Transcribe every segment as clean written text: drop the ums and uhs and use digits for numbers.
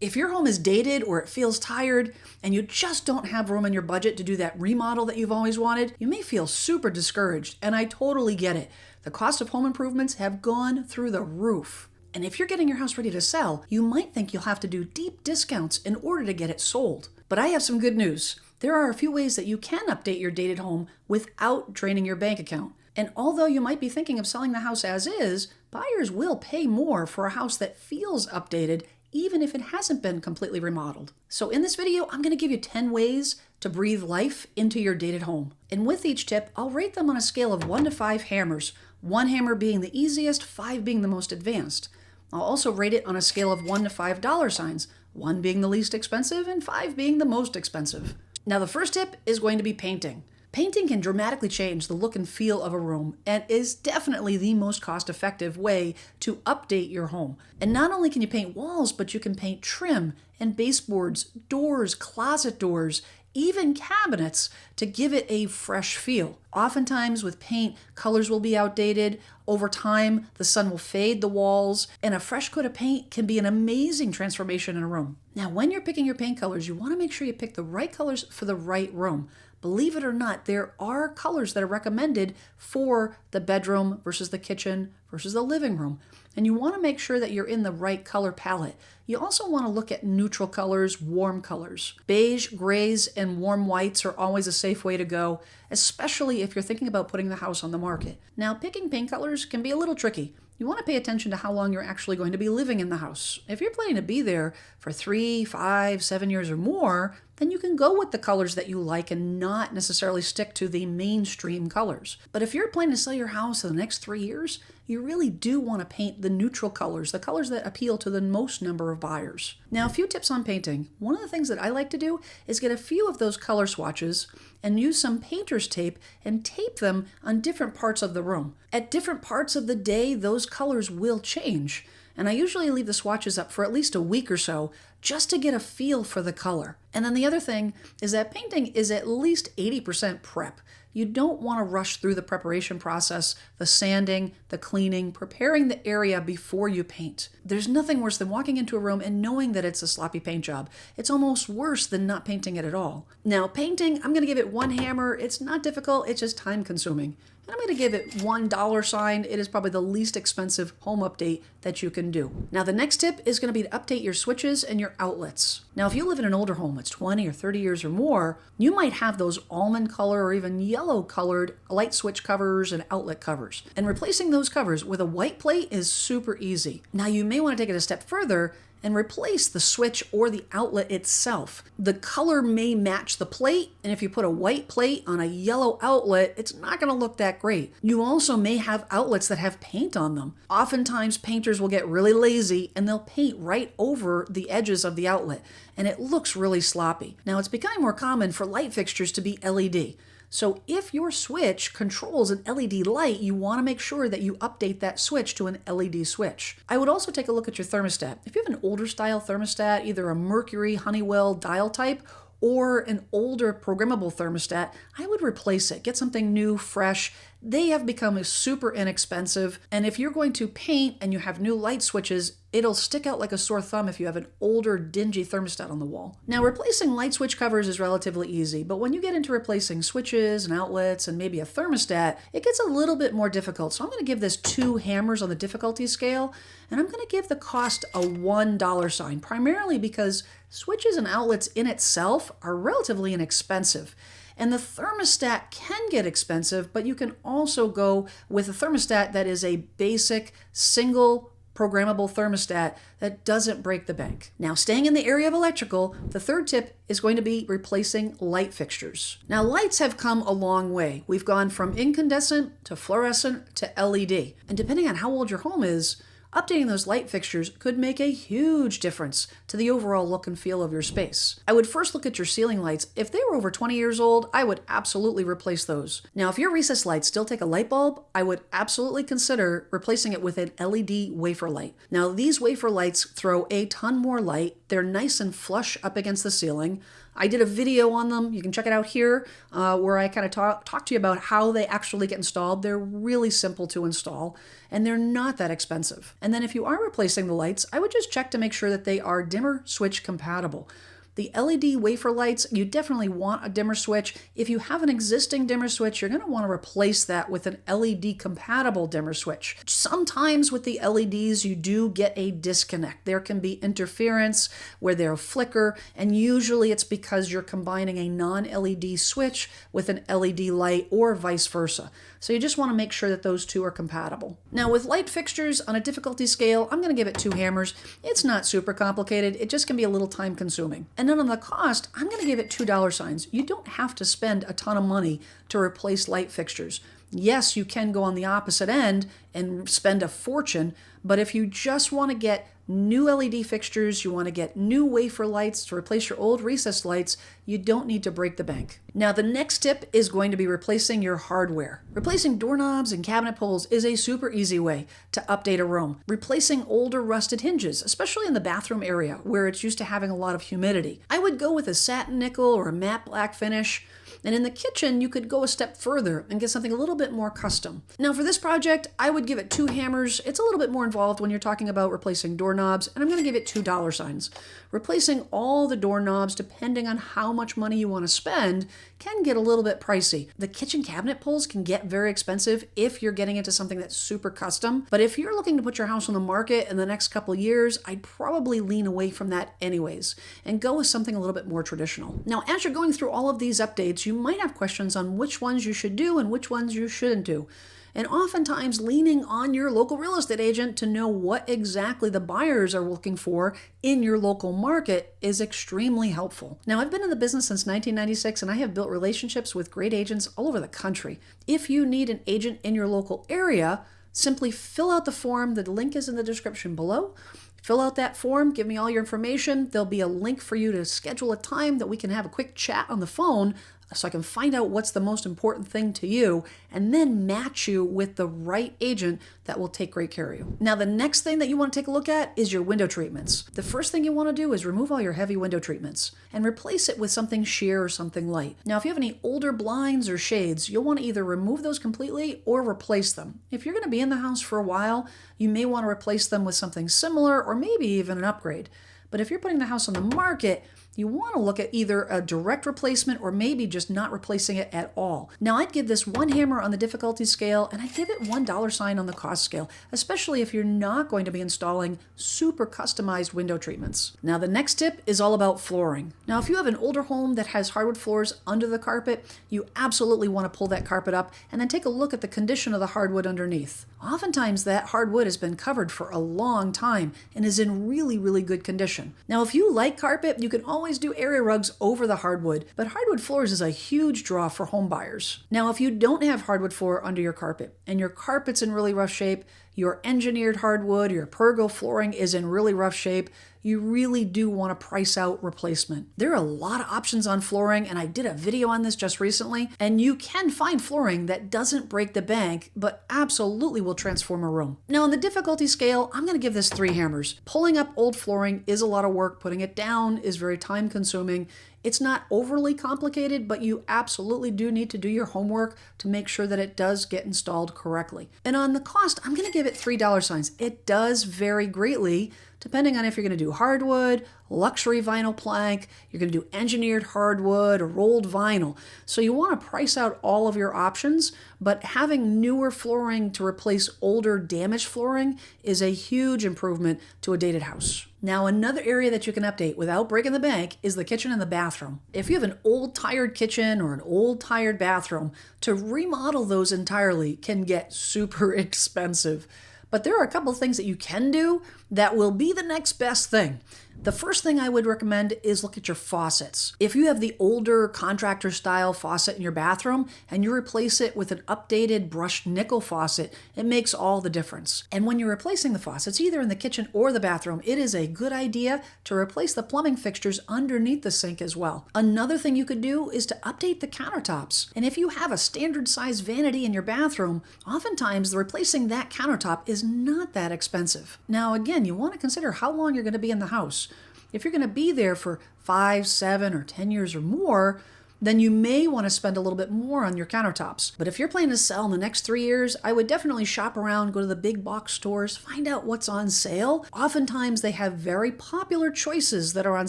If your home is dated or it feels tired and you just don't have room in your budget to do that remodel that you've always wanted, you may feel super discouraged, and I totally get it. The cost of home improvements have gone through the roof. And if you're getting your house ready to sell, you might think you'll have to do deep discounts in order to get it sold. But I have some good news. There are a few ways that you can update your dated home without draining your bank account. And although you might be thinking of selling the house as is, buyers will pay more for a house that feels updated even if it hasn't been completely remodeled. So in this video, I'm going to give you 10 ways to breathe life into your dated home. And with each tip, I'll rate them on a scale of 1 to 5 hammers, 1 hammer being the easiest, 5 being the most advanced. I'll also rate it on a scale of 1 to 5 dollar signs, 1 being the least expensive and 5 being the most expensive. Now the first tip is going to be painting. Painting can dramatically change the look and feel of a room and is definitely the most cost-effective way to update your home. And not only can you paint walls, but you can paint trim and baseboards, doors, closet doors, even cabinets to give it a fresh feel. Oftentimes with paint, colors will be outdated. Over time, the sun will fade the walls, and a fresh coat of paint can be an amazing transformation in a room. Now, when you're picking your paint colors, you want to make sure you pick the right colors for the right room. Believe it or not, there are colors that are recommended for the bedroom versus the kitchen versus the living room. And you want to make sure that you're in the right color palette. You also want to look at neutral colors, warm colors. Beige, grays, and warm whites are always a safe way to go, especially if you're thinking about putting the house on the market. Now, picking paint colors can be a little tricky. You want to pay attention to how long you're actually going to be living in the house. If you're planning to be there for 3, 5, 7 years or more, then you can go with the colors that you like and not necessarily stick to the mainstream colors. But if you're planning to sell your house in the next 3 years, you really do want to paint the neutral colors, the colors that appeal to the most number of buyers. Now, a few tips on painting. One of the things that I like to do is get a few of those color swatches and use some painter's tape and tape them on different parts of the room. At different parts of the day, those colors will change. And I usually leave the swatches up for at least a week or so just to get a feel for the color. And then the other thing is that painting is at least 80% prep. You don't want to rush through the preparation process, the sanding, the cleaning, preparing the area before you paint. There's nothing worse than walking into a room and knowing that it's a sloppy paint job. It's almost worse than not painting it at all. Now, painting, I'm going to give it 1 hammer. It's not difficult, it's just time consuming. And I'm going to give it $1 sign. It is probably the least expensive home update that you can do. Now, the next tip is going to be to update your switches and your outlets. Now, if you live in an older home that's 20 or 30 years or more, you might have those almond color or even yellow colored light switch covers and outlet covers. And replacing those covers with a white plate is super easy. Now, you may want to take it a step further and replace the switch or the outlet itself. The color may match the plate, and if you put a white plate on a yellow outlet, it's not going to look that great. You also may have outlets that have paint on them. Oftentimes, painters will get really lazy and they'll paint right over the edges of the outlet, and it looks really sloppy. Now, it's becoming more common for light fixtures to be LED. So if your switch controls an LED light, you want to make sure that you update that switch to an LED switch. I would also take a look at your thermostat. If you have an older style thermostat, either a Mercury, Honeywell dial type, or an older programmable thermostat, I would replace it. Get something new, fresh. They have become super inexpensive, and if you're going to paint and you have new light switches, it'll stick out like a sore thumb if you have an older, dingy thermostat on the wall. Now, replacing light switch covers is relatively easy, but when you get into replacing switches and outlets and maybe a thermostat, it gets a little bit more difficult. So I'm going to give this 2 hammers on the difficulty scale, and I'm going to give the cost a $1 sign, primarily because switches and outlets in itself are relatively inexpensive. And the thermostat can get expensive, but you can also go with a thermostat that is a basic single programmable thermostat that doesn't break the bank. Now, staying in the area of electrical, the third tip is going to be replacing light fixtures. Now, lights have come a long way. We've gone from incandescent to fluorescent to LED. And depending on how old your home is, updating those light fixtures could make a huge difference to the overall look and feel of your space. I would first look at your ceiling lights. If they were over 20 years old, I would absolutely replace those. Now, if your recessed lights still take a light bulb, I would absolutely consider replacing it with an LED wafer light. Now, these wafer lights throw a ton more light They're nice and flush up against the ceiling. I did a video on them. You can check it out here where I kind of talk to you about how they actually get installed. They're really simple to install and they're not that expensive. And then if you are replacing the lights, I would just check to make sure that they are dimmer switch compatible. The LED wafer lights, you definitely want a dimmer switch. If you have an existing dimmer switch, you're going to want to replace that with an LED compatible dimmer switch. Sometimes with the LEDs, you do get a disconnect. There can be interference where they'll flicker, and usually it's because you're combining a non-LED switch with an LED light or vice versa. So you just want to make sure that those two are compatible. Now with light fixtures on a difficulty scale, I'm going to give it 2 hammers. It's not super complicated. It just can be a little time consuming. And then on the cost, I'm going to give it $2 signs. You don't have to spend a ton of money to replace light fixtures. Yes, you can go on the opposite end and spend a fortune, but if you just want to get new LED fixtures, you want to get new wafer lights to replace your old recessed lights, you don't need to break the bank. Now the next tip is going to be replacing your hardware. Replacing doorknobs and cabinet pulls is a super easy way to update a room. Replacing older rusted hinges, especially in the bathroom area where it's used to having a lot of humidity. I would go with a satin nickel or a matte black finish. And in the kitchen, you could go a step further and get something a little bit more custom. Now for this project, I would give it 2 hammers. It's a little bit more involved when you're talking about replacing doorknobs, and I'm going to give it $2 signs. Replacing all the doorknobs, depending on how much money you want to spend, can get a little bit pricey. The kitchen cabinet pulls can get very expensive if you're getting into something that's super custom. But if you're looking to put your house on the market in the next couple of years, I'd probably lean away from that anyways and go with something a little bit more traditional. Now, as you're going through all of these updates, you might have questions on which ones you should do and which ones you shouldn't do. And oftentimes leaning on your local real estate agent to know what exactly the buyers are looking for in your local market is extremely helpful. Now, I've been in the business since 1996 and I have built relationships with great agents all over the country. If you need an agent in your local area, simply fill out the form. The link is in the description below. Fill out that form, give me all your information. There'll be a link for you to schedule a time that we can have a quick chat on the phone so I can find out what's the most important thing to you and then match you with the right agent that will take great care of you. Now, the next thing that you want to take a look at is your window treatments. The first thing you want to do is remove all your heavy window treatments and replace it with something sheer or something light. Now, if you have any older blinds or shades, you'll want to either remove those completely or replace them. If you're going to be in the house for a while, you may want to replace them with something similar or maybe even an upgrade. But if you're putting the house on the market, you want to look at either a direct replacement or maybe just not replacing it at all. Now, I'd give this 1 hammer on the difficulty scale and I'd give it $1 sign on the cost scale, especially if you're not going to be installing super customized window treatments. Now, the next tip is all about flooring. Now, if you have an older home that has hardwood floors under the carpet, you absolutely want to pull that carpet up and then take a look at the condition of the hardwood underneath. Oftentimes, that hardwood has been covered for a long time and is in really, really good condition. Now, if you like carpet, you can always do area rugs over the hardwood, but hardwood floors is a huge draw for home buyers. Now, if you don't have hardwood floor under your carpet and your carpet's in really rough shape, your engineered hardwood, your pergo flooring is in really rough shape, you really do want to price out replacement. There are a lot of options on flooring, and I did a video on this just recently, and you can find flooring that doesn't break the bank, but absolutely will transform a room. Now, on the difficulty scale, I'm going to give this 3 hammers. Pulling up old flooring is a lot of work. Putting it down is very time consuming. It's not overly complicated, but you absolutely do need to do your homework to make sure that it does get installed correctly. And on the cost, I'm going to give it $3 signs. It does vary greatly depending on if you're going to do hardwood, luxury vinyl plank, you're going to do engineered hardwood or rolled vinyl. So you want to price out all of your options, but having newer flooring to replace older damaged flooring is a huge improvement to a dated house. Now, another area that you can update without breaking the bank is the kitchen and the bathroom. If you have an old tired kitchen or an old tired bathroom, to remodel those entirely can get super expensive. But there are a couple of things that you can do that will be the next best thing. The first thing I would recommend is look at your faucets. If you have the older contractor style faucet in your bathroom and you replace it with an updated brushed nickel faucet, it makes all the difference. And when you're replacing the faucets, either in the kitchen or the bathroom, it is a good idea to replace the plumbing fixtures underneath the sink as well. Another thing you could do is to update the countertops. And if you have a standard size vanity in your bathroom, oftentimes replacing that countertop is not that expensive. Now, again, you want to consider how long you're going to be in the house. If you're going to be there for 5, 7, or 10 years or more, then you may want to spend a little bit more on your countertops. But if you're planning to sell in the next 3 years, I would definitely shop around, go to the big box stores, find out what's on sale. Oftentimes they have very popular choices that are on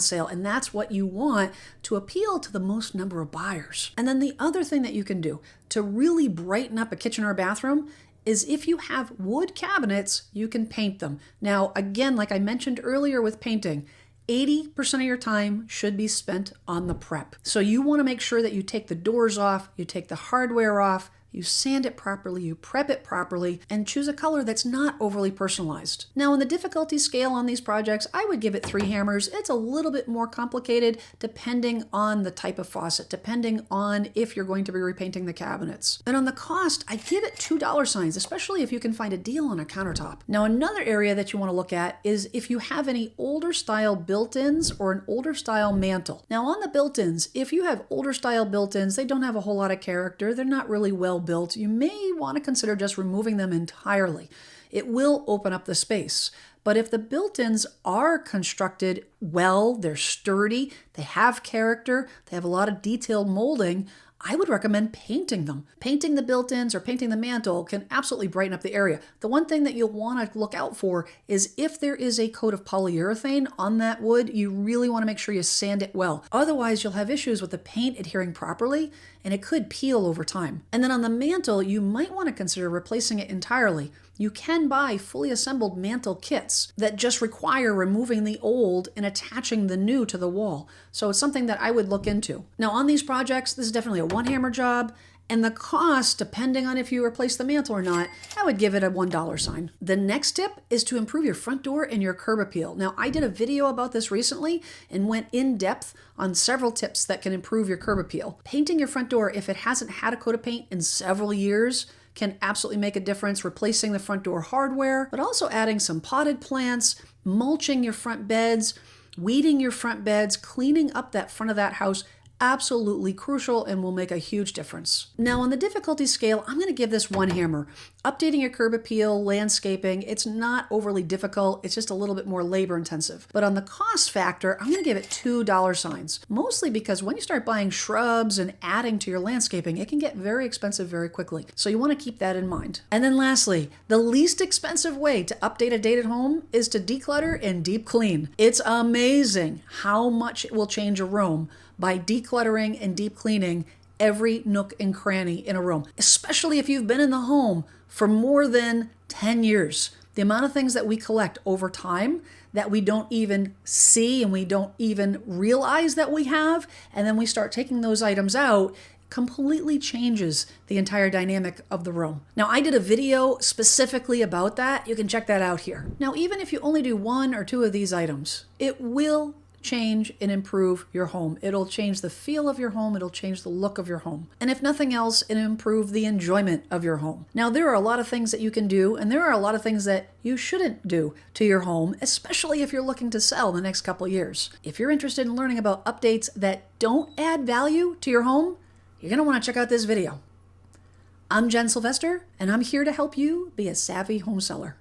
sale, and that's what you want to appeal to the most number of buyers. And then the other thing that you can do to really brighten up a kitchen or a bathroom is if you have wood cabinets, you can paint them. Now, again, like I mentioned earlier with painting, 80% of your time should be spent on the prep. So you want to make sure that you take the doors off, you take the hardware off, you sand it properly, you prep it properly, and choose a color that's not overly personalized. Now, in the difficulty scale on these projects, I would give it 3 hammers. It's a little bit more complicated depending on the type of faucet, depending on if you're going to be repainting the cabinets. And on the cost, I give it $2 signs, especially if you can find a deal on a countertop. Now, another area that you want to look at is if you have any older style built-ins or an older style mantle. Now, on the built-ins, if you have older style built-ins, they don't have a whole lot of character. They're not really well built, you may want to consider just removing them entirely. It will open up the space. But if the built-ins are constructed well, they're sturdy, they have character, they have a lot of detailed molding, I would recommend painting them. Painting the built-ins or painting the mantle can absolutely brighten up the area. The one thing that you'll want to look out for is if there is a coat of polyurethane on that wood, you really want to make sure you sand it well. Otherwise, you'll have issues with the paint adhering properly, and it could peel over time. And then on the mantle, you might want to consider replacing it entirely. You can buy fully assembled mantle kits that just require removing the old and attaching the new to the wall. So it's something that I would look into. Now on these projects, this is definitely a 1-hammer job, and the cost, depending on if you replace the mantle or not, I would give it a $1 sign. The next tip is to improve your front door and your curb appeal. Now, I did a video about this recently and went in depth on several tips that can improve your curb appeal. Painting your front door, if it hasn't had a coat of paint in several years, can absolutely make a difference, replacing the front door hardware, but also adding some potted plants, mulching your front beds, weeding your front beds, cleaning up that front of that house, absolutely crucial and will make a huge difference. Now on the difficulty scale, I'm going to give this 1 hammer. Updating your curb appeal, landscaping, it's not overly difficult, it's just a little bit more labor intensive. But on the cost factor, I'm going to give it $2 signs, mostly because when you start buying shrubs and adding to your landscaping, it can get very expensive very quickly. So you want to keep that in mind. And then lastly, the least expensive way to update a dated home is to declutter and deep clean. It's amazing how much it will change a room by decluttering and deep cleaning every nook and cranny in a room, especially if you've been in the home for more than 10 years. The amount of things that we collect over time that we don't even see and we don't even realize that we have, and then we start taking those items out, completely changes the entire dynamic of the room. Now, I did a video specifically about that. You can check that out here. Now, even if you only do 1 or 2 of these items, it will change and improve your home. It'll change the feel of your home. It'll change the look of your home. And if nothing else, it'll improve the enjoyment of your home. Now, there are a lot of things that you can do, and there are a lot of things that you shouldn't do to your home, especially if you're looking to sell in the next couple of years. If you're interested in learning about updates that don't add value to your home, you're going to want to check out this video. I'm Jen Sylvester, and I'm here to help you be a savvy home seller.